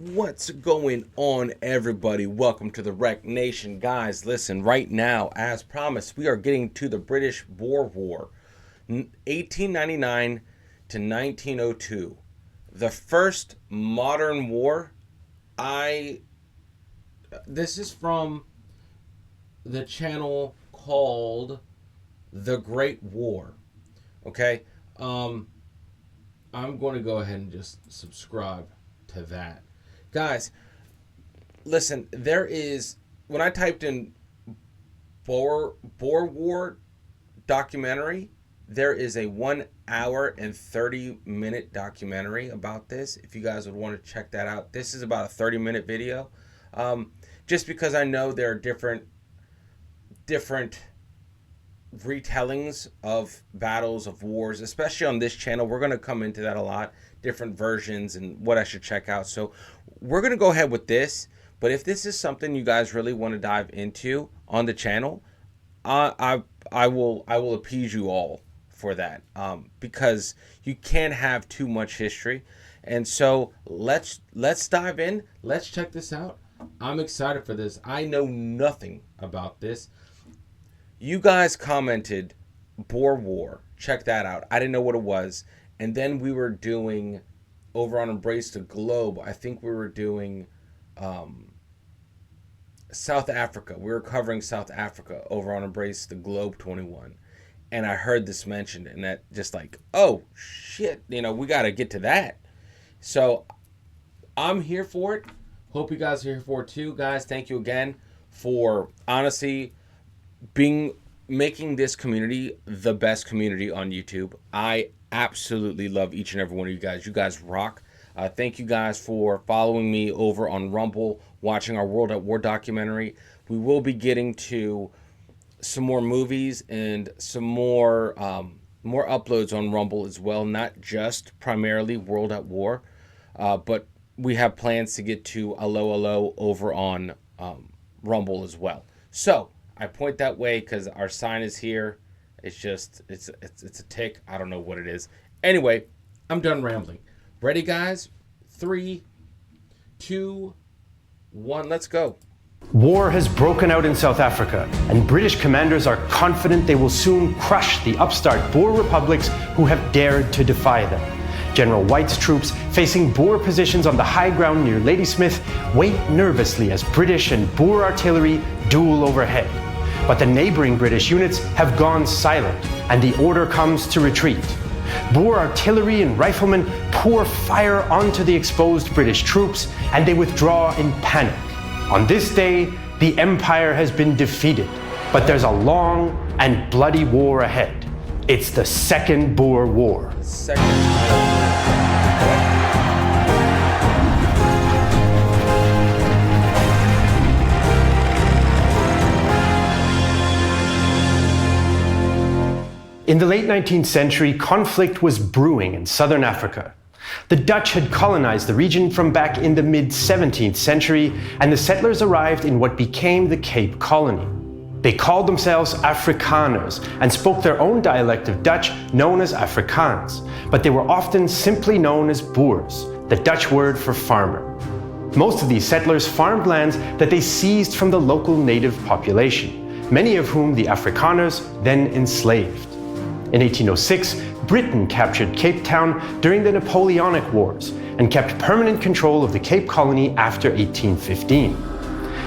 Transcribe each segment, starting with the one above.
What's going on, everybody? Welcome to the Wreck Nation. Guys, listen, right now, as promised, we are getting to the British Boer War, 1899 to 1902. The first modern war. This is from the channel called The Great War. Okay? I'm going to go ahead and just subscribe to that. Guys, listen, there is, when I typed in Boer War documentary, there is a 1 hour and 30-minute documentary about this. If you guys would want to check that out. This is about a 30-minute video. Just because I know there are different retellings of battles, of wars, especially on this channel. We're going to come into that a lot, different versions and what I should check out. So we're going to go ahead with this, but if this is something you guys really want to dive into on the channel, I will appease you all for that, because you can't have too much history. And so let's dive in. Let's check this out. I'm excited for this. I know nothing about this. You guys commented Boer War. Check that out. I didn't know what it was. And then we were doing, over on Embrace the Globe, I think we were doing South Africa. We were covering South Africa over on Embrace the Globe 21. And I heard this mentioned, and that just like, oh, shit, we got to get to that. So I'm here for it. Hope you guys are here for it too. Guys, thank you again for honestly making this community the best community on YouTube. I absolutely love each and every one of you guys. You guys rock. Thank you guys for following me over on Rumble, watching our World at War documentary. We will be getting to some more movies and some more uploads on Rumble as well, not just primarily World at War, but we have plans to get to Allo over on Rumble as well. So I point that way because our sign is here. It's just, it's a tick. I don't know what it is. Anyway, I'm done rambling. Ready, guys? 3, 2, 1, let's go. War has broken out in South Africa, and British commanders are confident they will soon crush the upstart Boer republics who have dared to defy them. General White's troops, facing Boer positions on the high ground near Ladysmith, wait nervously as British and Boer artillery duel overhead. But the neighbouring British units have gone silent, and the order comes to retreat. Boer artillery and riflemen pour fire onto the exposed British troops, and they withdraw in panic. On this day, the Empire has been defeated, but there's a long and bloody war ahead. It's the Second Boer War. In the late 19th century, conflict was brewing in southern Africa. The Dutch had colonized the region from back in the mid-17th century, and the settlers arrived in what became the Cape Colony. They called themselves Afrikaners and spoke their own dialect of Dutch known as Afrikaans, but they were often simply known as Boers, the Dutch word for farmer. Most of these settlers farmed lands that they seized from the local native population, many of whom the Afrikaners then enslaved. In 1806, Britain captured Cape Town during the Napoleonic Wars and kept permanent control of the Cape Colony after 1815.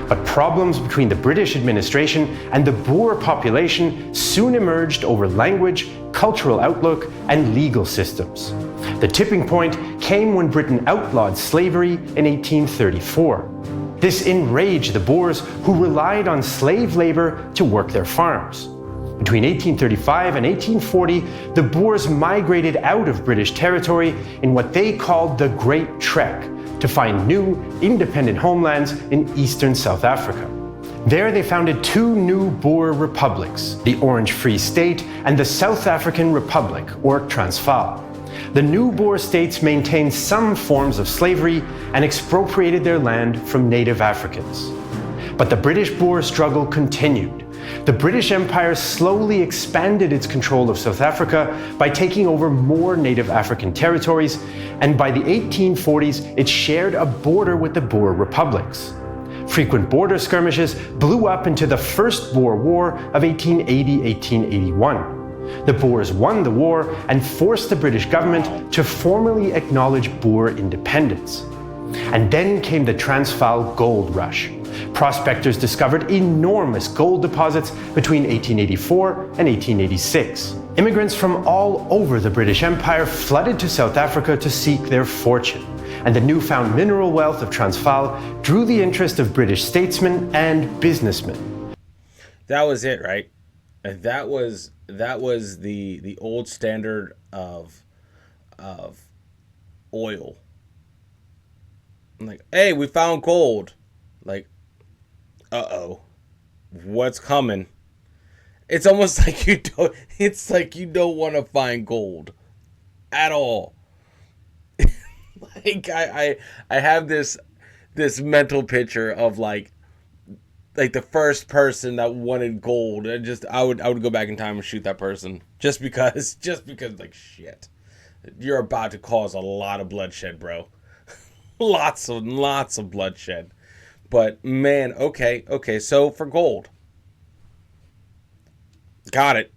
But problems between the British administration and the Boer population soon emerged over language, cultural outlook, and legal systems. The tipping point came when Britain outlawed slavery in 1834. This enraged the Boers, who relied on slave labor to work their farms. Between 1835 and 1840, the Boers migrated out of British territory in what they called the Great Trek to find new, independent homelands in eastern South Africa. There they founded two new Boer republics, the Orange Free State and the South African Republic, or Transvaal. The new Boer states maintained some forms of slavery and expropriated their land from native Africans. But the British-Boer struggle continued. The British Empire slowly expanded its control of South Africa by taking over more native African territories, and by the 1840s it shared a border with the Boer republics. Frequent border skirmishes blew up into the First Boer War of 1880-1881. The Boers won the war and forced the British government to formally acknowledge Boer independence. And then came the Transvaal Gold Rush. Prospectors discovered enormous gold deposits between 1884 and 1886. Immigrants from all over the British Empire flooded to South Africa to seek their fortune, and the newfound mineral wealth of Transvaal drew the interest of British statesmen and businessmen. That was it, right? That was the old standard of oil. I'm like, hey, we found gold. Like, uh-oh, what's coming? It's almost like you don't. It's like you don't want to find gold at all. Like I have this mental picture of like the first person that wanted gold. I would go back in time and shoot that person just because like shit, you're about to cause a lot of bloodshed, bro. lots of bloodshed. But man, okay. So for gold, got it.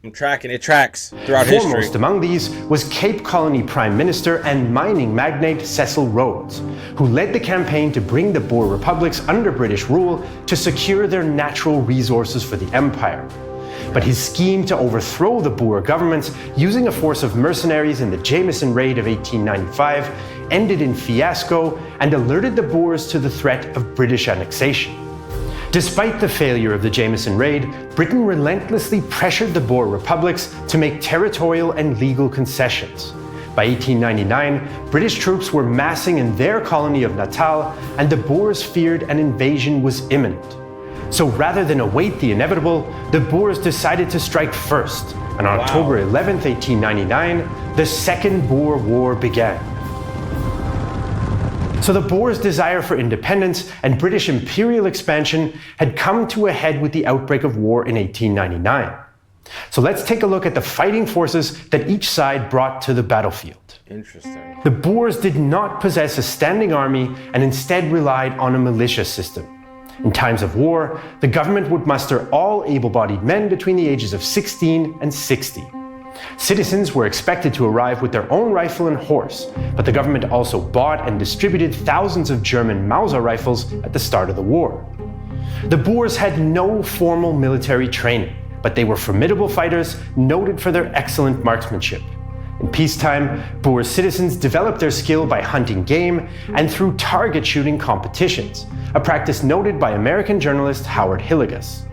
I'm tracking. It tracks throughout history. Foremost among these was Cape Colony Prime Minister and mining magnate Cecil Rhodes, who led the campaign to bring the Boer republics under British rule to secure their natural resources for the empire. But his scheme to overthrow the Boer governments using a force of mercenaries in the Jameson Raid of 1895 ended in fiasco and alerted the Boers to the threat of British annexation. Despite the failure of the Jameson Raid, Britain relentlessly pressured the Boer republics to make territorial and legal concessions. By 1899, British troops were massing in their colony of Natal, and the Boers feared an invasion was imminent. So rather than await the inevitable, the Boers decided to strike first, and on October 11, 1899, the Second Boer War began. So the Boers' desire for independence and British imperial expansion had come to a head with the outbreak of war in 1899. So let's take a look at the fighting forces that each side brought to the battlefield. Interesting. The Boers did not possess a standing army and instead relied on a militia system. In times of war, the government would muster all able-bodied men between the ages of 16 and 60. Citizens were expected to arrive with their own rifle and horse, but the government also bought and distributed thousands of German Mauser rifles at the start of the war. The Boers had no formal military training, but they were formidable fighters noted for their excellent marksmanship. In peacetime, Boer citizens developed their skill by hunting game and through target shooting competitions, a practice noted by American journalist Howard Hillegas.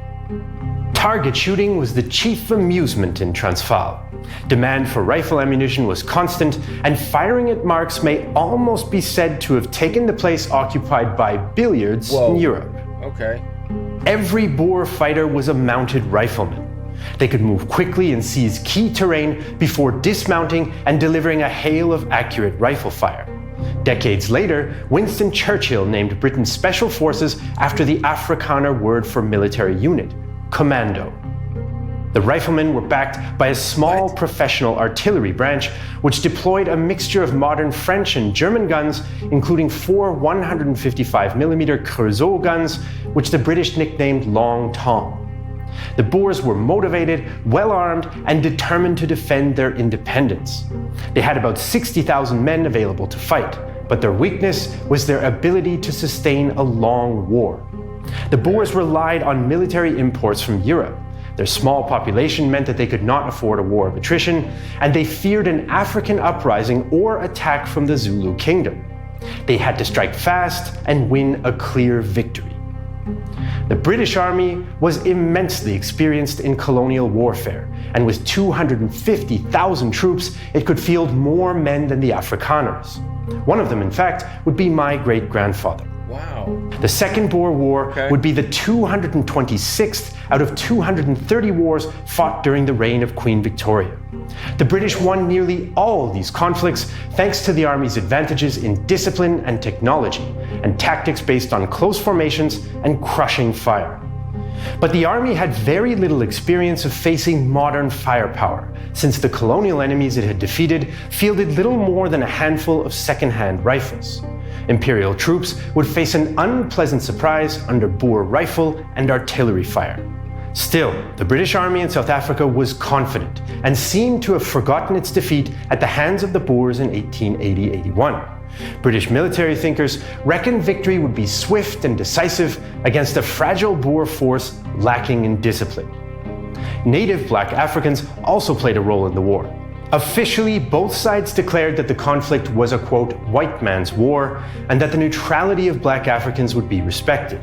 Target shooting was the chief amusement in Transvaal. Demand for rifle ammunition was constant, and firing at marks may almost be said to have taken the place occupied by billiards in Europe. Okay. Every Boer fighter was a mounted rifleman. They could move quickly and seize key terrain before dismounting and delivering a hail of accurate rifle fire. Decades later, Winston Churchill named Britain's special forces after the Afrikaner word for military unit, commando. The riflemen were backed by a small professional artillery branch, which deployed a mixture of modern French and German guns, including 4 155mm Creusot guns, which the British nicknamed Long Tom. The Boers were motivated, well-armed, and determined to defend their independence. They had about 60,000 men available to fight, but their weakness was their ability to sustain a long war. The Boers relied on military imports from Europe. Their small population meant that they could not afford a war of attrition, and they feared an African uprising or attack from the Zulu kingdom. They had to strike fast and win a clear victory. The British Army was immensely experienced in colonial warfare, and with 250,000 troops, it could field more men than the Afrikaners. One of them, in fact, would be my great-grandfather. Wow. The Second Boer War would be the 226th out of 230 wars fought during the reign of Queen Victoria. The British won nearly all these conflicts thanks to the Army's advantages in discipline and technology, and tactics based on close formations and crushing fire. But the army had very little experience of facing modern firepower, since the colonial enemies it had defeated fielded little more than a handful of second-hand rifles. Imperial troops would face an unpleasant surprise under Boer rifle and artillery fire. Still, the British Army in South Africa was confident and seemed to have forgotten its defeat at the hands of the Boers in 1880-81. British military thinkers reckoned victory would be swift and decisive against a fragile Boer force lacking in discipline. Native black Africans also played a role in the war. Officially, both sides declared that the conflict was a, quote, white man's war, and that the neutrality of black Africans would be respected.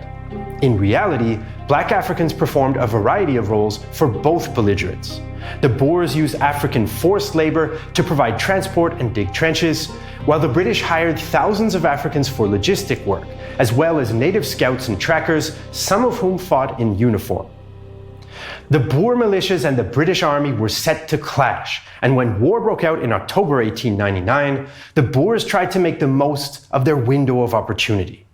In reality, black Africans performed a variety of roles for both belligerents. The Boers used African forced labor to provide transport and dig trenches, while the British hired thousands of Africans for logistic work, as well as native scouts and trackers, some of whom fought in uniform. The Boer militias and the British Army were set to clash, and when war broke out in October 1899, the Boers tried to make the most of their window of opportunity.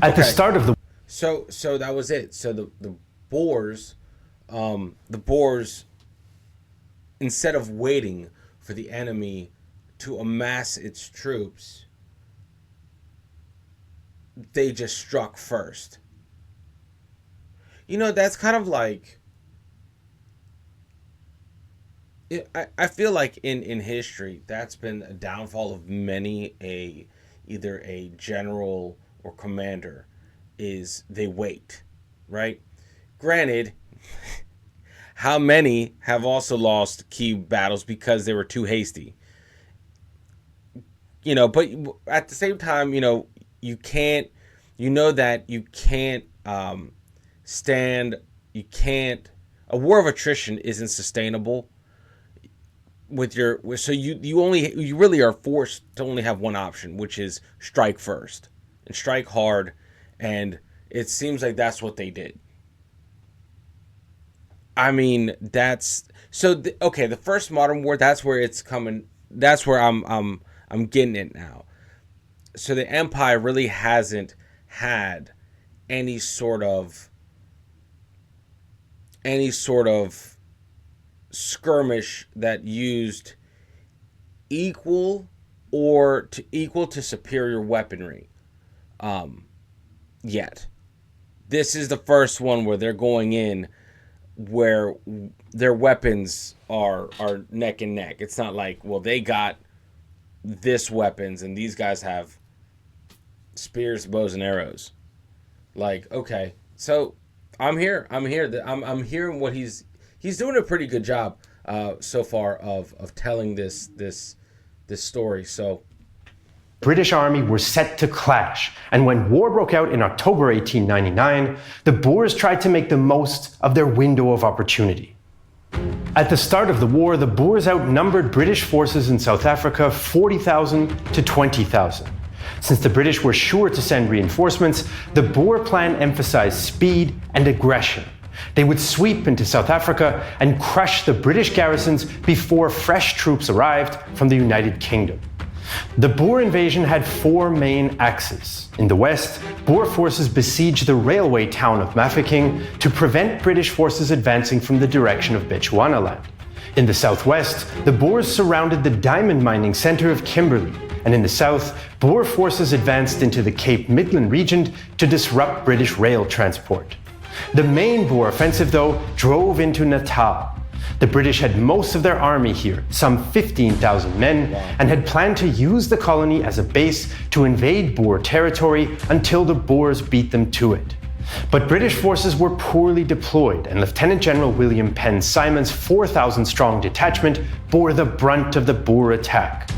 At the start of the So that was it. So the Boers, instead of waiting for the enemy to amass its troops, they just struck first. You know, that's kind of like, I feel like in history, that's been a downfall of many either a general or commander, is they wait, right? Granted, how many have also lost key battles because they were too hasty? You know, but at the same time, you know, you can't a war of attrition isn't sustainable so you really are forced to only have one option, which is strike first and strike hard, and it seems like that's what they did. I mean, the first modern war, that's where it's coming, that's where I'm getting it now. So the empire really hasn't had any sort of skirmish that used equal to superior weaponry yet. This is the first one where they're going in where their weapons are neck and neck. It's not like, well, they got this weapons and these guys have spears, bows, and arrows. Like, okay, so I'm hearing what he's doing a pretty good job so far of telling this story. So British Army were set to clash, and when war broke out in October 1899, the Boers tried to make the most of their window of opportunity. At the start of the war, the Boers outnumbered British forces in South Africa 40,000 to 20,000. Since the British were sure to send reinforcements, the Boer plan emphasized speed and aggression. They would sweep into South Africa and crush the British garrisons before fresh troops arrived from the United Kingdom. The Boer invasion had four main axes. In the west, Boer forces besieged the railway town of Mafeking to prevent British forces advancing from the direction of Bechuanaland. In the southwest, the Boers surrounded the diamond mining center of Kimberley, and in the south, Boer forces advanced into the Cape Midland region to disrupt British rail transport. The main Boer offensive, though, drove into Natal. The British had most of their army here, some 15,000 men, and had planned to use the colony as a base to invade Boer territory until the Boers beat them to it. But British forces were poorly deployed, and Lieutenant General William Penn Simon's 4,000-strong detachment bore the brunt of the Boer attack.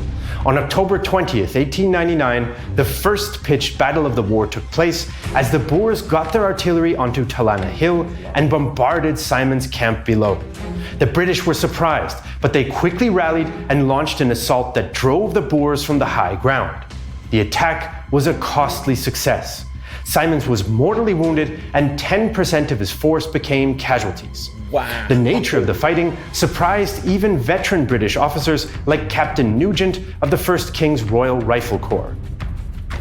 On October 20th, 1899, the first pitched battle of the war took place as the Boers got their artillery onto Talana Hill and bombarded Simon's camp below. The British were surprised, but they quickly rallied and launched an assault that drove the Boers from the high ground. The attack was a costly success. Simons was mortally wounded and 10% of his force became casualties. Wow. The nature of the fighting surprised even veteran British officers like Captain Nugent of the 1st King's Royal Rifle Corps.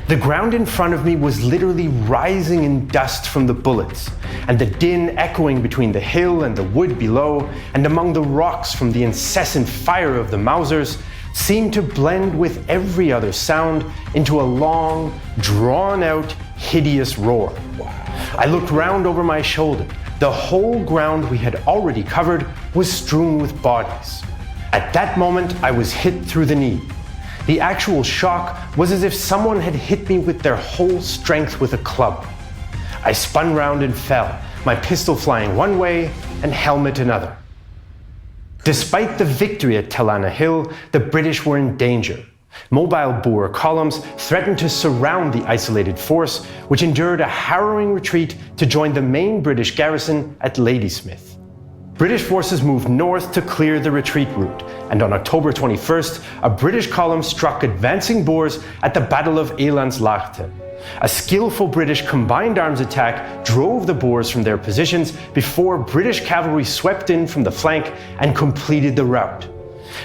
The ground in front of me was literally rising in dust from the bullets, and the din echoing between the hill and the wood below, and among the rocks from the incessant fire of the Mausers, seemed to blend with every other sound into a long, drawn-out, hideous roar. Wow. I looked round over my shoulder. The whole ground we had already covered was strewn with bodies. At that moment, I was hit through the knee. The actual shock was as if someone had hit me with their whole strength with a club. I spun round and fell, my pistol flying one way and helmet another. Despite the victory at Talana Hill, the British were in danger. Mobile Boer columns threatened to surround the isolated force, which endured a harrowing retreat to join the main British garrison at Ladysmith. British forces moved north to clear the retreat route, and on October 21st, a British column struck advancing Boers at the Battle of Elandslaagte. A skillful British combined arms attack drove the Boers from their positions before British cavalry swept in from the flank and completed the rout.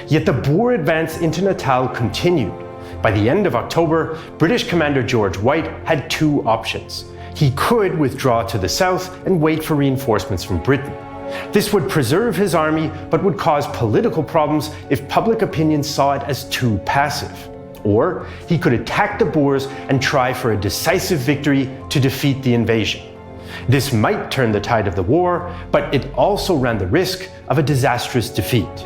Yet the Boer advance into Natal continued. By the end of October, British Commander George White had two options. He could withdraw to the south and wait for reinforcements from Britain. This would preserve his army, but would cause political problems if public opinion saw it as too passive. Or he could attack the Boers and try for a decisive victory to defeat the invasion. This might turn the tide of the war, but it also ran the risk of a disastrous defeat.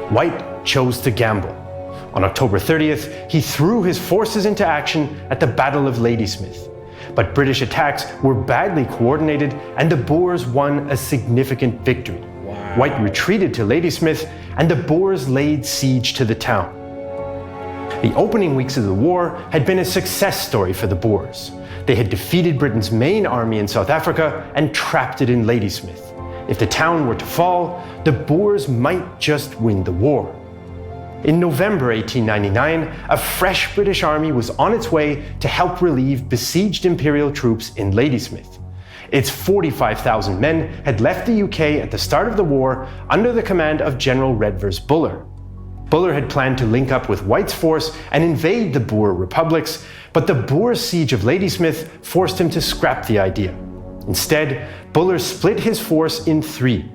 White chose to gamble. On October 30th, he threw his forces into action at the Battle of Ladysmith. But British attacks were badly coordinated and the Boers won a significant victory. Wow. White retreated to Ladysmith and the Boers laid siege to the town. The opening weeks of the war had been a success story for the Boers. They had defeated Britain's main army in South Africa and trapped it in Ladysmith. If the town were to fall, the Boers might just win the war. In November 1899, a fresh British army was on its way to help relieve besieged Imperial troops in Ladysmith. Its 45,000 men had left the UK at the start of the war under the command of General Redvers Buller. Buller had planned to link up with White's force and invade the Boer republics, but the Boer siege of Ladysmith forced him to scrap the idea. Instead, Buller split his force in three.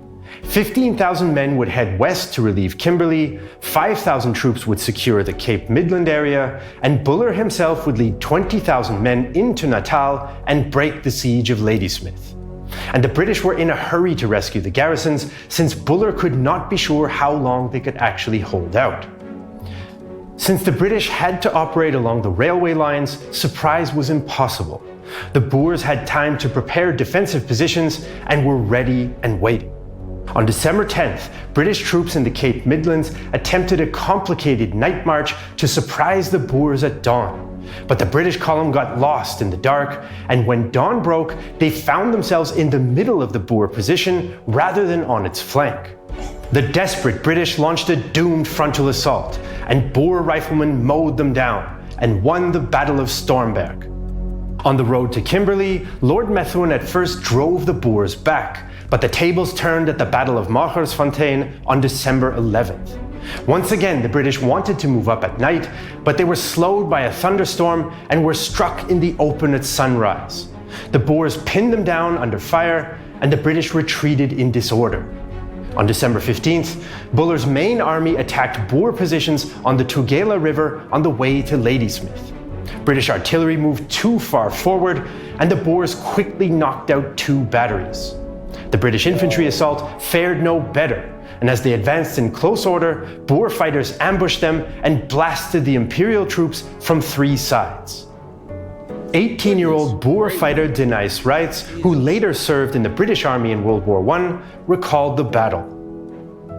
15,000 men would head west to relieve Kimberley, 5,000 troops would secure the Cape Midland area, and Buller himself would lead 20,000 men into Natal and break the siege of Ladysmith. And the British were in a hurry to rescue the garrisons, since Buller could not be sure how long they could actually hold out. Since the British had to operate along the railway lines, surprise was impossible. The Boers had time to prepare defensive positions and were ready and waiting. On December 10th, British troops in the Cape Midlands attempted a complicated night march to surprise the Boers at dawn. But the British column got lost in the dark, and when dawn broke, they found themselves in the middle of the Boer position rather than on its flank. The desperate British launched a doomed frontal assault, and Boer riflemen mowed them down and won the Battle of Stormberg. On the road to Kimberley, Lord Methuen at first drove the Boers back, but the tables turned at the Battle of Magersfontein on December 11th. Once again, the British wanted to move up at night, but they were slowed by a thunderstorm and were struck in the open at sunrise. The Boers pinned them down under fire, and the British retreated in disorder. On December 15th, Buller's main army attacked Boer positions on the Tugela River on the way to Ladysmith. British artillery moved too far forward, and the Boers quickly knocked out two batteries. The British infantry assault fared no better, and as they advanced in close order, Boer fighters ambushed them and blasted the Imperial troops from three sides. 18-year-old Boer fighter Denys Reitz, who later served in the British Army in World War I, recalled the battle.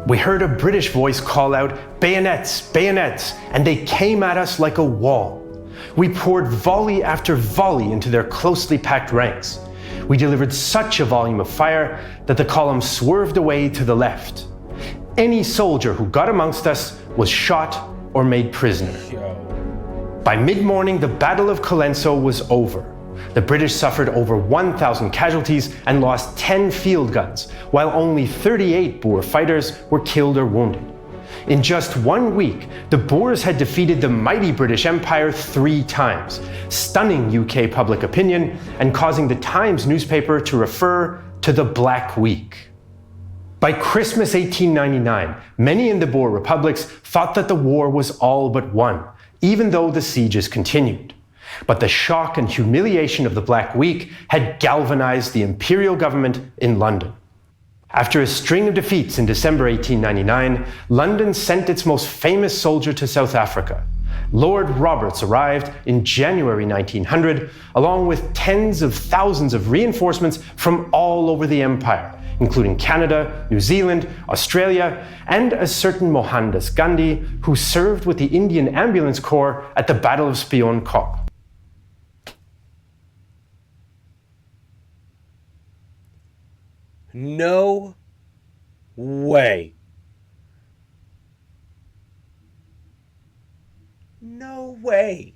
"We heard a British voice call out, 'Bayonets, bayonets,' and they came at us like a wall. We poured volley after volley into their closely packed ranks. We delivered such a volume of fire that the column swerved away to the left. Any soldier who got amongst us was shot or made prisoner." By mid-morning, the Battle of Colenso was over. The British suffered over 1,000 casualties and lost 10 field guns, while only 38 Boer fighters were killed or wounded. In just 1 week, the Boers had defeated the mighty British Empire 3 times, stunning UK public opinion and causing the Times newspaper to refer to the Black Week. By Christmas 1899, many in the Boer republics thought that the war was all but won, even though the sieges continued. But the shock and humiliation of the Black Week had galvanized the imperial government in London. After a string of defeats in December 1899, London sent its most famous soldier to South Africa. Lord Roberts arrived in January 1900, along with tens of thousands of reinforcements from all over the empire, including Canada, New Zealand, Australia, and a certain Mohandas Gandhi, who served with the Indian Ambulance Corps at the Battle of Spion Kop. No way. No way.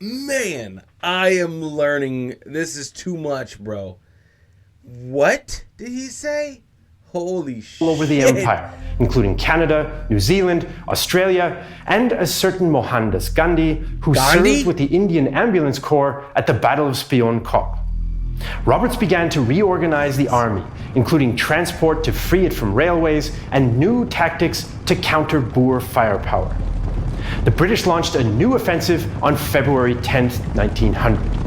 Man, I am learning. This is too much, bro. What did he say? Holy shit. All over the empire, including Canada, New Zealand, Australia, and a certain Mohandas Gandhi, who served with the Indian Ambulance Corps at the Battle of Spion Kop. Roberts began to reorganize the army, including transport to free it from railways and new tactics to counter Boer firepower. The British launched a new offensive on February 10, 1900.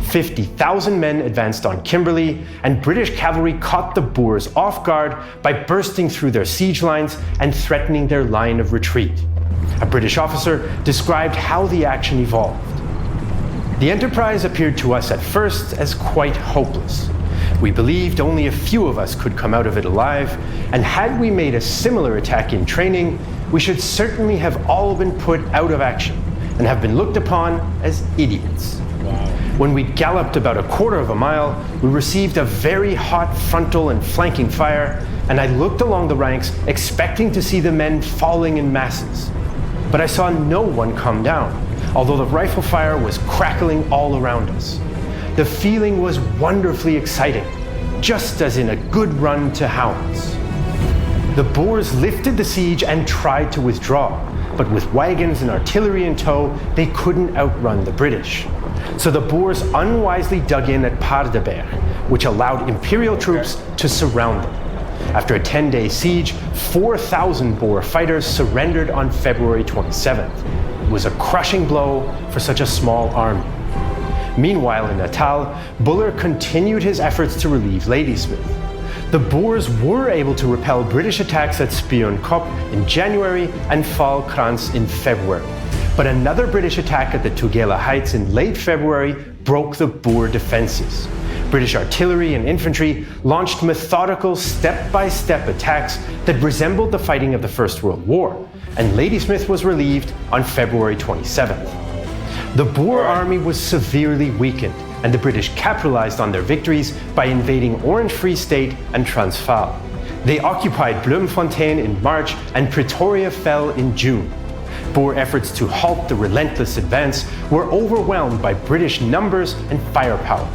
50,000 men advanced on Kimberley, and British cavalry caught the Boers off guard by bursting through their siege lines and threatening their line of retreat. A British officer described how the action evolved. The enterprise appeared to us at first as quite hopeless. We believed only a few of us could come out of it alive, and had we made a similar attack in training, we should certainly have all been put out of action and have been looked upon as idiots. Wow. When we galloped about a quarter of a mile, we received a very hot frontal and flanking fire, and I looked along the ranks expecting to see the men falling in masses. But I saw no one come down, although the rifle fire was crackling all around us. The feeling was wonderfully exciting, just as in a good run to hounds. The Boers lifted the siege and tried to withdraw, but with wagons and artillery in tow, they couldn't outrun the British. So the Boers unwisely dug in at Paardeberg, which allowed Imperial troops to surround them. After a 10-day siege, 4,000 Boer fighters surrendered on February 27th. It was a crushing blow for such a small army. Meanwhile, in Natal, Buller continued his efforts to relieve Ladysmith. The Boers were able to repel British attacks at Spion Kop in January and Valkrans in February. But another British attack at the Tugela Heights in late February broke the Boer defenses. British artillery and infantry launched methodical step-by-step attacks that resembled the fighting of the First World War, and Ladysmith was relieved on February 27th. The Boer army was severely weakened, and the British capitalized on their victories by invading Orange Free State and Transvaal. They occupied Bloemfontein in March, and Pretoria fell in June. Boer efforts to halt the relentless advance were overwhelmed by British numbers and firepower.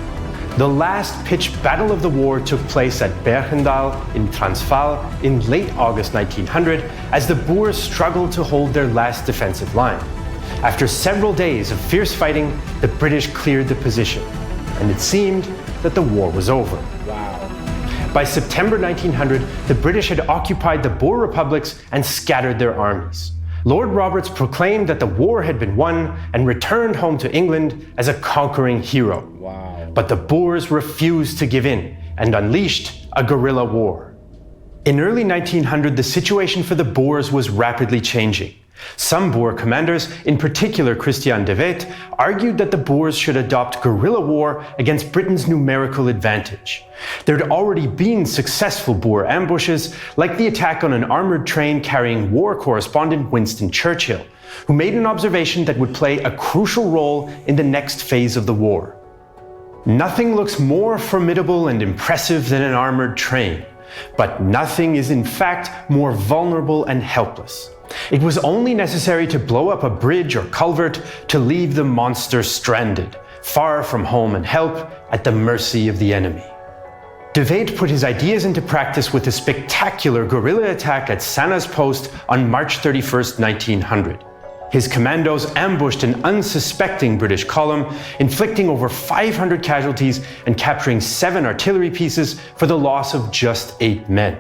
The last pitched battle of the war took place at Bergendal in Transvaal in late August 1900 as the Boers struggled to hold their last defensive line. After several days of fierce fighting, the British cleared the position, and it seemed that the war was over. Wow. By September 1900, the British had occupied the Boer republics and scattered their armies. Lord Roberts proclaimed that the war had been won and returned home to England as a conquering hero. Wow. But the Boers refused to give in and unleashed a guerrilla war. In early 1900, the situation for the Boers was rapidly changing. Some Boer commanders, in particular Christian de Wet, argued that the Boers should adopt guerrilla war against Britain's numerical advantage. There had already been successful Boer ambushes, like the attack on an armoured train carrying war correspondent Winston Churchill, who made an observation that would play a crucial role in the next phase of the war. Nothing looks more formidable and impressive than an armoured train, but nothing is in fact more vulnerable and helpless. It was only necessary to blow up a bridge or culvert to leave the monster stranded, far from home and help, at the mercy of the enemy. De Wet put his ideas into practice with a spectacular guerrilla attack at Sanna's Post on March 31st, 1900. His commandos ambushed an unsuspecting British column, inflicting over 500 casualties and capturing 7 artillery pieces for the loss of just 8 men.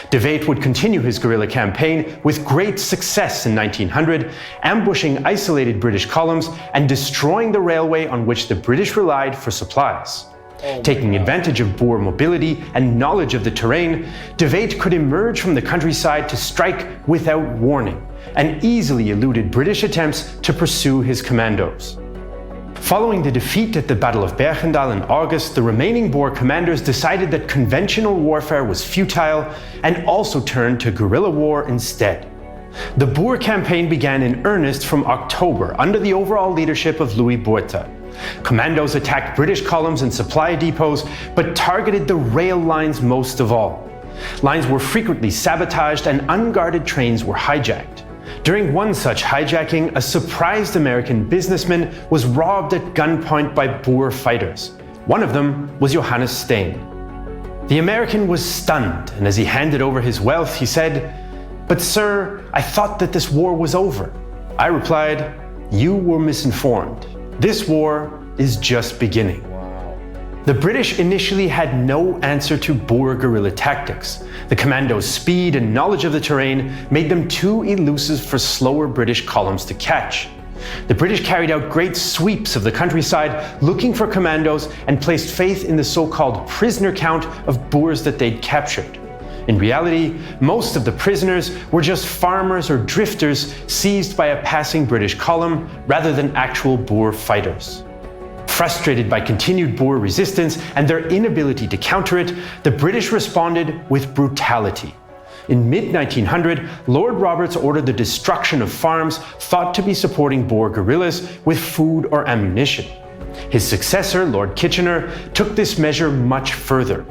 De Wet would continue his guerrilla campaign with great success in 1900, ambushing isolated British columns and destroying the railway on which the British relied for supplies. Taking advantage of Boer mobility and knowledge of the terrain, De Wet could emerge from the countryside to strike without warning, and easily eluded British attempts to pursue his commandos. Following the defeat at the Battle of Bergendal in August, the remaining Boer commanders decided that conventional warfare was futile and also turned to guerrilla war instead. The Boer campaign began in earnest from October under the overall leadership of Louis Botha. Commandos attacked British columns and supply depots, but targeted the rail lines most of all. Lines were frequently sabotaged and unguarded trains were hijacked. During one such hijacking, a surprised American businessman was robbed at gunpoint by Boer fighters. One of them was Johannes Steen. The American was stunned, and as he handed over his wealth, he said, "But sir, I thought that this war was over." I replied, "You were misinformed. This war is just beginning." The British initially had no answer to Boer guerrilla tactics. The commandos' speed and knowledge of the terrain made them too elusive for slower British columns to catch. The British carried out great sweeps of the countryside looking for commandos and placed faith in the so-called prisoner count of Boers that they'd captured. In reality, most of the prisoners were just farmers or drifters seized by a passing British column rather than actual Boer fighters. Frustrated by continued Boer resistance and their inability to counter it, the British responded with brutality. In mid-1900, Lord Roberts ordered the destruction of farms thought to be supporting Boer guerrillas with food or ammunition. His successor, Lord Kitchener, took this measure much further.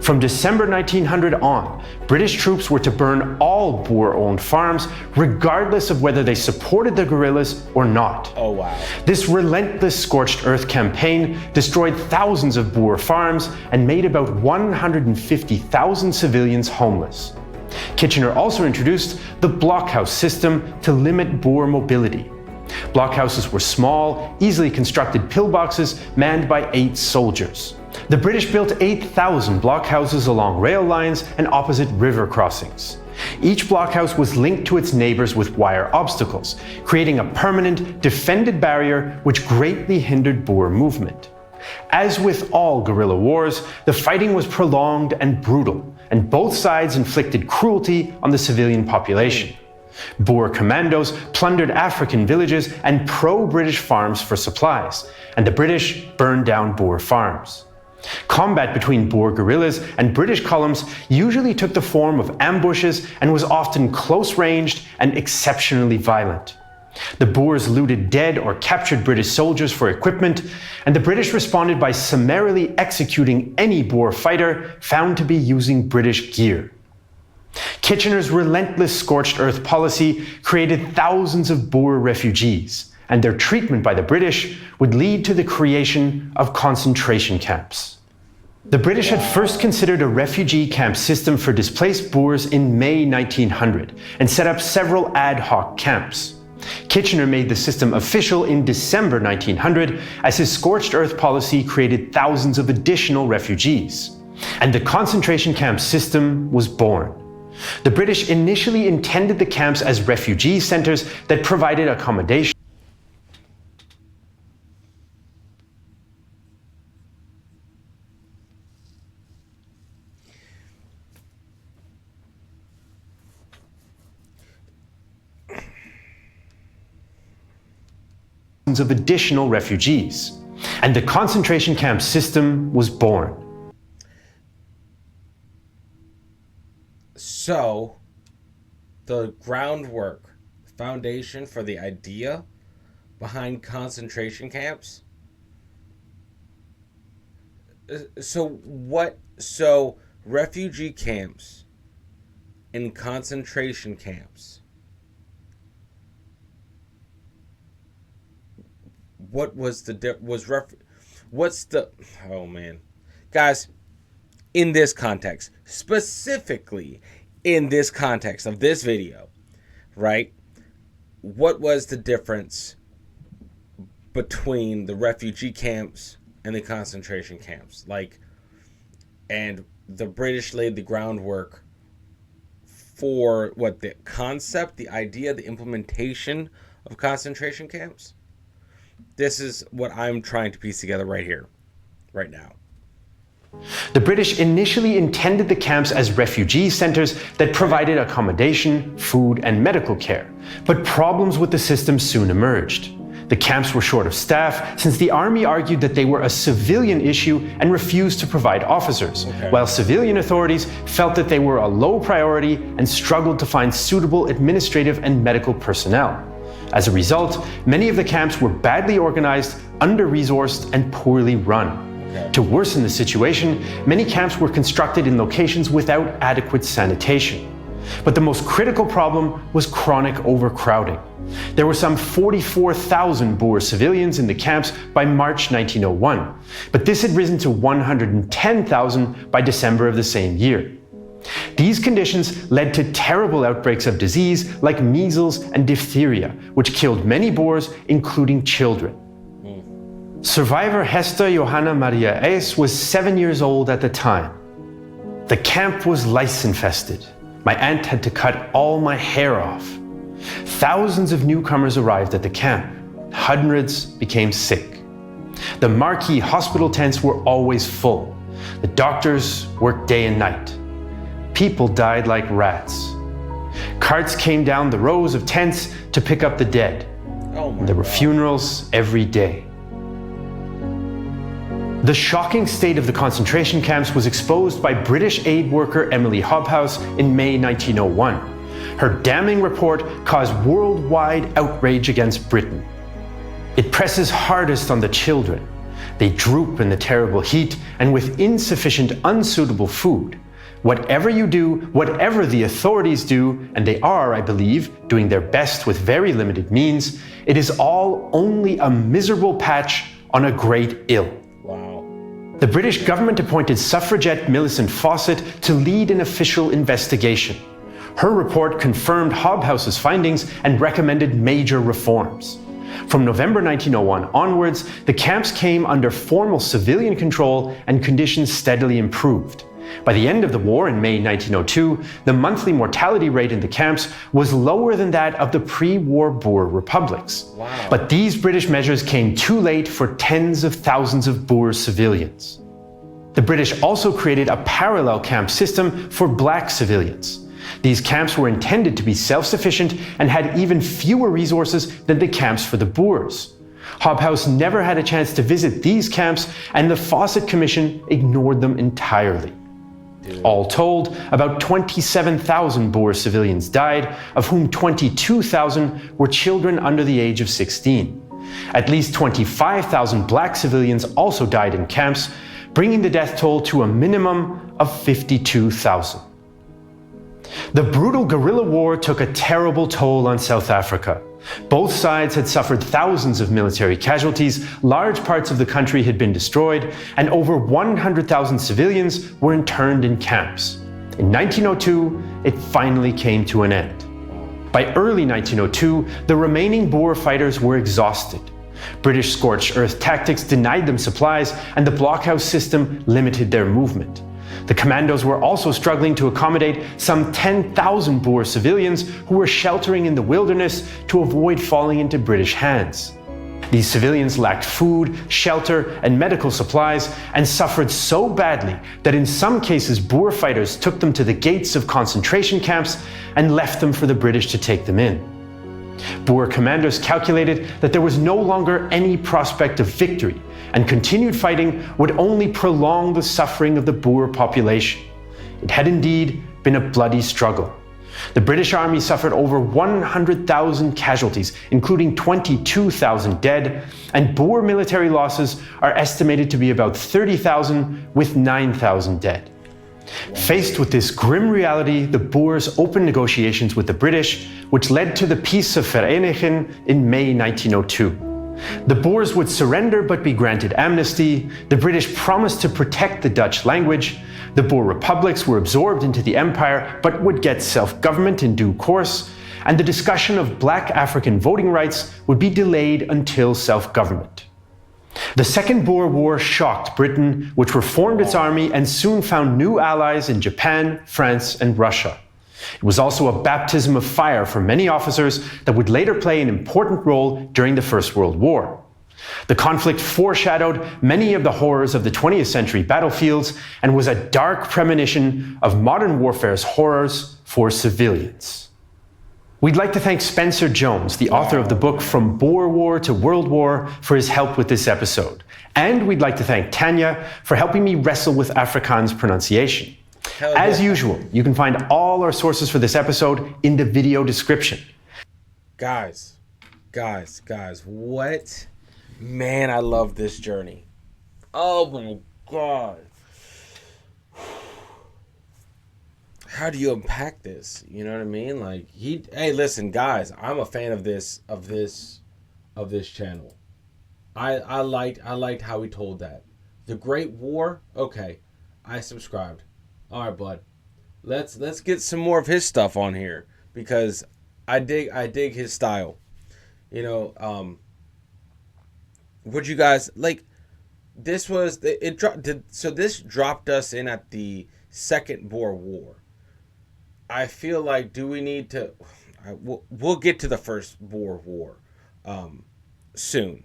From December 1900 on, British troops were to burn all Boer-owned farms, regardless of whether they supported the guerrillas or not. Oh wow. This relentless Scorched Earth campaign destroyed thousands of Boer farms and made about 150,000 civilians homeless. Kitchener also introduced the blockhouse system to limit Boer mobility. Blockhouses were small, easily constructed pillboxes manned by 8 soldiers. The British built 8,000 blockhouses along rail lines and opposite river crossings. Each blockhouse was linked to its neighbours with wire obstacles, creating a permanent, defended barrier which greatly hindered Boer movement. As with all guerrilla wars, the fighting was prolonged and brutal, and both sides inflicted cruelty on the civilian population. Boer commandos plundered African villages and pro-British farms for supplies, and the British burned down Boer farms. Combat between Boer guerrillas and British columns usually took the form of ambushes and was often close-ranged and exceptionally violent. The Boers looted dead or captured British soldiers for equipment, and the British responded by summarily executing any Boer fighter found to be using British gear. Kitchener's relentless scorched earth policy created thousands of Boer refugees, and their treatment by the British would lead to the creation of concentration camps. The British had first considered a refugee camp system for displaced Boers in May 1900 and set up several ad hoc camps. Kitchener made the system official in December 1900 as his scorched earth policy created thousands of additional refugees. And the concentration camp system was born. The British initially intended the camps as refugee centres that provided accommodation of additional refugees, and the concentration camp system was born. So, the groundwork, foundation for the idea behind concentration camps. So refugee camps and concentration camps. What was the what's the, oh man, guys, in this context, specifically in this context of this video, right? What was the difference between the refugee camps and the concentration camps? And the British laid the groundwork for what the concept, the idea, the implementation of concentration camps. This is what I'm trying to piece together right here, right now. The British initially intended the camps as refugee centers that provided accommodation, food, and medical care, but problems with the system soon emerged. The camps were short of staff since the army argued that they were a civilian issue and refused to provide officers, while civilian authorities felt that they were a low priority and struggled to find suitable administrative and medical personnel. As a result, many of the camps were badly organized, under-resourced, and poorly run. To worsen the situation, many camps were constructed in locations without adequate sanitation. But the most critical problem was chronic overcrowding. There were some 44,000 Boer civilians in the camps by March 1901, but this had risen to 110,000 by December of the same year. These conditions led to terrible outbreaks of disease like measles and diphtheria, which killed many Boers, including children. Survivor Hester Johanna Maria Eis was 7 years old at the time. The camp was lice-infested. My aunt had to cut all my hair off. Thousands of newcomers arrived at the camp. Hundreds became sick. The marquee hospital tents were always full. The doctors worked day and night. People died like rats. Carts came down the rows of tents to pick up the dead. There were funerals every day. The shocking state of the concentration camps was exposed by British aid worker Emily Hobhouse in May 1901. Her damning report caused worldwide outrage against Britain. It presses hardest on the children. They droop in the terrible heat and with insufficient, unsuitable food. Whatever you do, whatever the authorities do, and they are, I believe, doing their best with very limited means, it is all only a miserable patch on a great ill. The British government appointed suffragette Millicent Fawcett to lead an official investigation. Her report confirmed Hobhouse's findings and recommended major reforms. From November 1901 onwards, the camps came under formal civilian control and conditions steadily improved. By the end of the war in May 1902, the monthly mortality rate in the camps was lower than that of the pre-war Boer republics. But these British measures came too late for tens of thousands of Boer civilians. The British also created a parallel camp system for black civilians. These camps were intended to be self-sufficient and had even fewer resources than the camps for the Boers. Hobhouse never had a chance to visit these camps, and the Fawcett Commission ignored them entirely. All told, about 27,000 Boer civilians died, of whom 22,000 were children under the age of 16. At least 25,000 black civilians also died in camps, bringing the death toll to a minimum of 52,000. The brutal guerrilla war took a terrible toll on South Africa. Both sides had suffered thousands of military casualties, large parts of the country had been destroyed, and over 100,000 civilians were interned in camps. In 1902, it finally came to an end. By early 1902, the remaining Boer fighters were exhausted. British scorched earth tactics denied them supplies, and the blockhouse system limited their movement. The commandos were also struggling to accommodate some 10,000 Boer civilians who were sheltering in the wilderness to avoid falling into British hands. These civilians lacked food, shelter, and medical supplies and suffered so badly that in some cases Boer fighters took them to the gates of concentration camps and left them for the British to take them in. Boer commanders calculated that there was no longer any prospect of victory, and continued fighting would only prolong the suffering of the Boer population. It had indeed been a bloody struggle. The British Army suffered over 100,000 casualties, including 22,000 dead, and Boer military losses are estimated to be about 30,000, with 9,000 dead. Faced with this grim reality, the Boers opened negotiations with the British, which led to the Peace of Vereeniging in May 1902. The Boers would surrender but be granted amnesty, the British promised to protect the Dutch language, The Boer republics were absorbed into the empire but would get self-government in due course, and the discussion of black African voting rights would be delayed until self-government. The Second Boer War shocked Britain, which reformed its army and soon found new allies in Japan, France, and Russia. It was also a baptism of fire for many officers that would later play an important role during the First World War. The conflict foreshadowed many of the horrors of the 20th century battlefields and was a dark premonition of modern warfare's horrors for civilians. We'd like to thank Spencer Jones, the author of the book From Boer War to World War, for his help with this episode. And we'd like to thank Tanya for helping me wrestle with Afrikaans pronunciation. As usual, you can find all our sources for this episode in the video description. Guys, what? Man, I love this journey. Oh my God. How do you unpack this? You know what I mean? Like, hey, listen, guys, I'm a fan of this channel. I liked how he told that. The Great War, okay, I subscribed. All right, bud. Let's get some more of his stuff on here because I dig his style. You know, would you guys like? This was it dropped. So this dropped us in at the Second Boer War. I feel like, do we need to? We'll get to the First Boer War soon,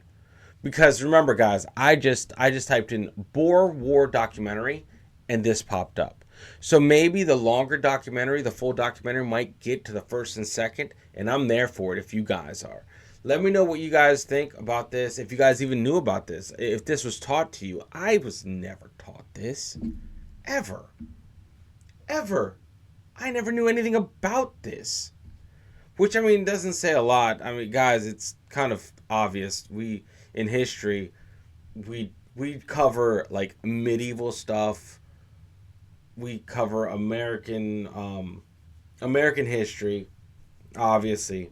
because remember, guys, I just typed in Boer War documentary, and this popped up. So maybe the longer documentary, the full documentary, might get to the first and second, and I'm there for it if you guys are. Let me know what you guys think about this. If you guys even knew about this, if this was taught to you. I was never taught this, ever. I never knew anything about this, which, I mean, doesn't say a lot. I mean, guys, it's kind of obvious. In history, we cover like medieval stuff. We cover American history, obviously,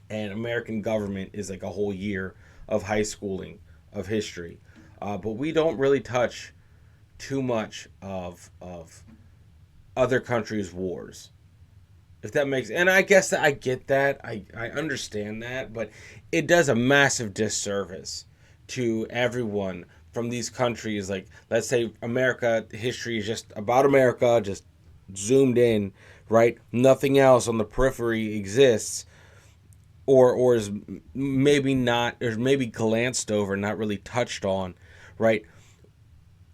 and American government is like a whole year of high schooling of history, but we don't really touch too much of other countries' wars, if that makes. And I guess that I get that, I understand that, but it does a massive disservice to everyone from these countries. Like, let's say America history is just about America, just zoomed in, right? Nothing else on the periphery exists, or is maybe not, or maybe glanced over, not really touched on, right?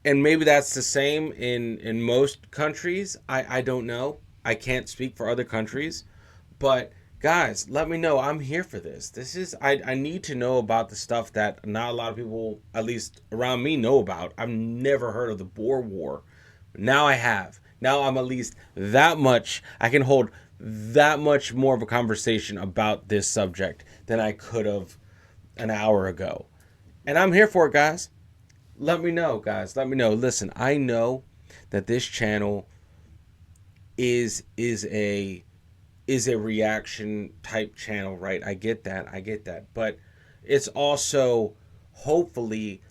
And maybe that's the same in most countries. I don't know. I can't speak for other countries. But guys, let me know. I'm here for this. I need to know about the stuff that not a lot of people, at least around me, know about. I've never heard of the Boer War. Now I have. Now I'm at least that much. I can hold that much more of a conversation about this subject than I could have an hour ago. And I'm here for it, guys. Let me know, guys. Let me know. Listen, I know that this channel is a reaction type channel, right? I get that. But it's also, hopefully,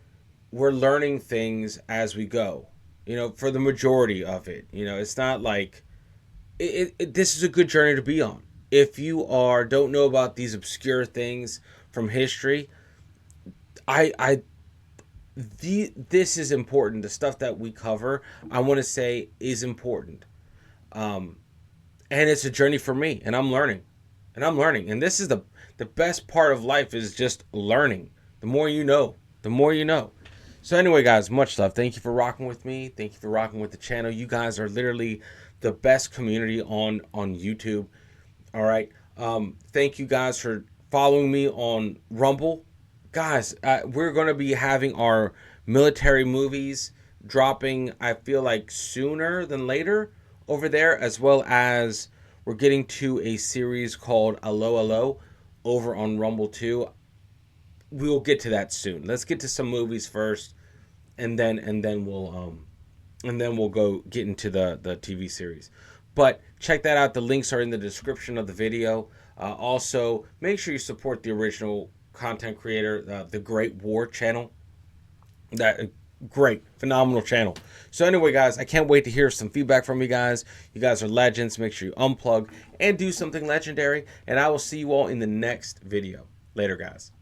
we're learning things as we go. You know, for the majority of it. You know, it's not like this is a good journey to be on. If you don't know about these obscure things from history, this is important. The stuff that we cover, I want to say, is important. And it's a journey for me, and I'm learning. And this is the best part of life, is just learning. The more you know, the more you know. So anyway, guys, much love. Thank you for rocking with me. Thank you for rocking with the channel. You guys are literally the best community on YouTube. All right. Thank you guys for following me on Rumble. Guys, we're going to be having our military movies dropping, I feel like, sooner than later over there, as well as we're getting to a series called Allo Allo over on Rumble too. We will get to that soon. Let's get to some movies first, and then we'll go get into the TV series. But check that out. The links are in the description of the video. Also, make sure you support the original content creator, the Great War channel. That Great, phenomenal channel. So anyway, guys, I can't wait to hear some feedback from you guys. You guys are legends. Make sure you unplug and do something legendary. And I will see you all in the next video. Later, guys.